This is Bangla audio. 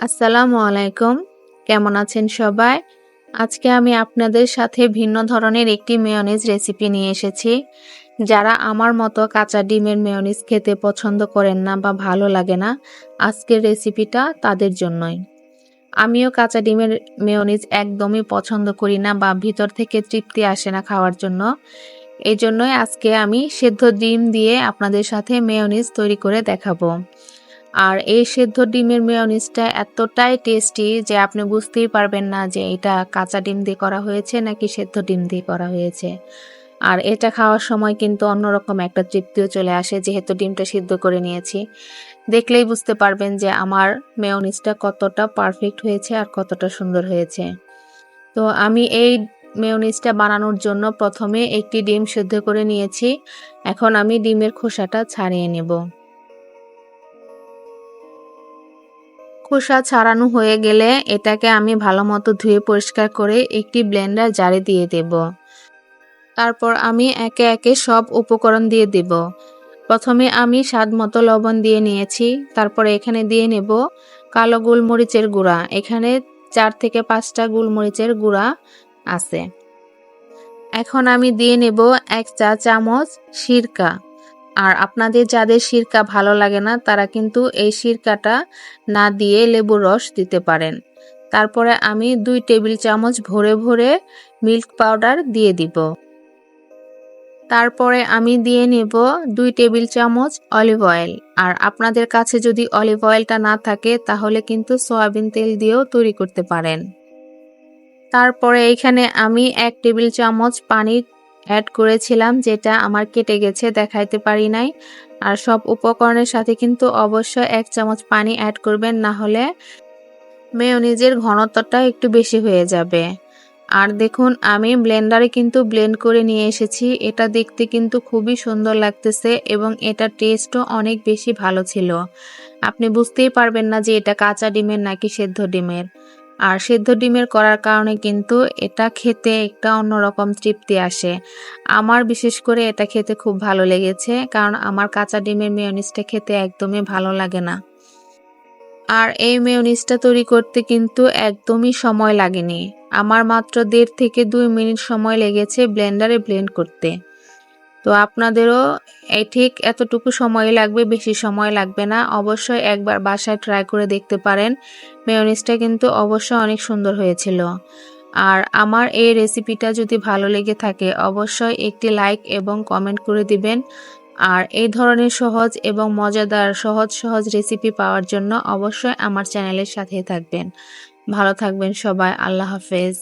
আসসালামু আলাইকুম। কেমন আছেন সবাই? আজকে আমি আপনাদের সাথে ভিন্ন ধরনের একটি মেয়োনিজ রেসিপি নিয়ে এসেছি। যারা আমার মতো কাঁচা ডিমের মেয়োনিজ খেতে পছন্দ করেন না বা ভালো লাগে না, আজকের রেসিপিটা তাদের জন্যই। আমিও কাঁচা ডিমের মেয়োনিজ একদমই পছন্দ করি না বা ভিতর থেকে তৃপ্তি আসে না খাওয়ার জন্য। এজন্যই আজকে আমি সেদ্ধ ডিম দিয়ে আপনাদের সাথে মেয়োনিজ তৈরি করে দেখাবো। আর এই সেদ্ধ ডিমের মেয়োনিজটা এতটাই টেস্টি যে আপনি বুঝতেই পারবেন না যে এটা কাঁচা ডিম দিয়ে করা হয়েছে নাকি সেদ্ধ ডিম দিয়ে করা হয়েছে। আর এটা খাওয়ার সময় কিন্তু অন্যরকম একটা তৃপ্তিও চলে আসে যেহেতু ডিমটা সিদ্ধ করে নিয়েছি। দেখলেই বুঝতে পারবেন যে আমার মেয়োনিজটা কতটা পারফেক্ট হয়েছে আর কতটা সুন্দর হয়েছে। তো আমি এই মেয়োনিজটা বানানোর জন্য প্রথমে একটি ডিম সিদ্ধ করে নিয়েছি। এখন আমি ডিমের খোসাটা ছাড়িয়ে নেব। খোসা ছাড়ানো হয়ে গেলে এটাকে আমি ভালোমতো ধুয়ে পরিষ্কার করে একটি ব্লেন্ডার জারে দিয়ে দেব। তারপর আমি একে একে সব উপকরণ দিয়ে দেব। প্রথমে আমি স্বাদমতো লবণ দিয়ে নিয়েছি। তারপরে এখানে দিয়ে নেব কালো গোলমরিচের গুঁড়া। এখানে 4 থেকে 5টা গোলমরিচের গুঁড়া আছে। এখন আমি দিয়ে নেব 1 চা চামচ সিরকা। আর আপনাদের যাদের সিরকা ভালো লাগে না তারা কিন্তু এই সিরকাটা না দিয়ে লেবুর রস দিতে পারেন। তারপরে আমি 2 টেবিল চামচ ভরে ভরে মিল্ক পাউডার দিয়ে দিব। তারপরে আমি দিয়ে নেব 2 টেবিল চামচ অলিভ অয়েল। আর আপনাদের কাছে যদি অলিভ অয়েলটা না থাকে তাহলে কিন্তু সয়াবিন তেল দিয়েও তৈরি করতে পারেন। তারপরে এখানে আমি 1 টেবিল চামচ পানি অ্যাড করেছিলাম যেটা আমার কেটে গেছে দেখাইতে পারি নাই। আর সব উপকরণের সাথে কিন্তু অবশ্যই 1 চামচ পানি অ্যাড করবেন, না হলে মেয়োনিজের ঘনত্বটা একটু বেশি হয়ে যাবে। আর দেখুন আমি ব্লেন্ডারে কিন্তু ব্লেন্ড করে নিয়ে এসেছি। এটা দেখতে কিন্তু খুবই সুন্দর লাগতেছে এবং এটা টেস্টও অনেক বেশি ভালো ছিল। আপনি বুঝতেই পারবেন না যে এটা কাঁচা ডিমের নাকি সেদ্ধ ডিমের। আর সেদ্ধ ডিমের করার কারণে কিন্তু এটা খেতে একটা অন্যরকম তৃপ্তি আসে। আমার বিশেষ করে এটা খেতে খুব ভালো লেগেছে কারণ আমার কাঁচা ডিমের মেয়োনিজটা খেতে একদমই ভালো লাগে না। আর এই মেয়োনিজটা তৈরি করতে কিন্তু একদমই সময় লাগেনি। আমার মাত্র 1.5 থেকে 2 মিনিট সময় লেগেছে ব্লেন্ডারে ব্লেন্ড করতে। তো আপনাদেরও ঠিক এতটুকু সময় লাগবে, বেশি সময় লাগবে না। অবশ্যই একবার বাসায় ট্রাই করে দেখতে পারেন। মেয়োনিজটা কিন্তু অবশ্যই অনেক সুন্দর হয়েছিল। আর আমার এই রেসিপিটা যদি ভালো লেগে থাকে অবশ্যই একটি লাইক এবং কমেন্ট করে দিবেন। আর এই ধরনের সহজ এবং মজাদার সহজ রেসিপি পাওয়ার জন্য অবশ্যই আমার চ্যানেলের সাথে থাকবেন। ভালো থাকবেন সবাই। আল্লাহ হাফেজ।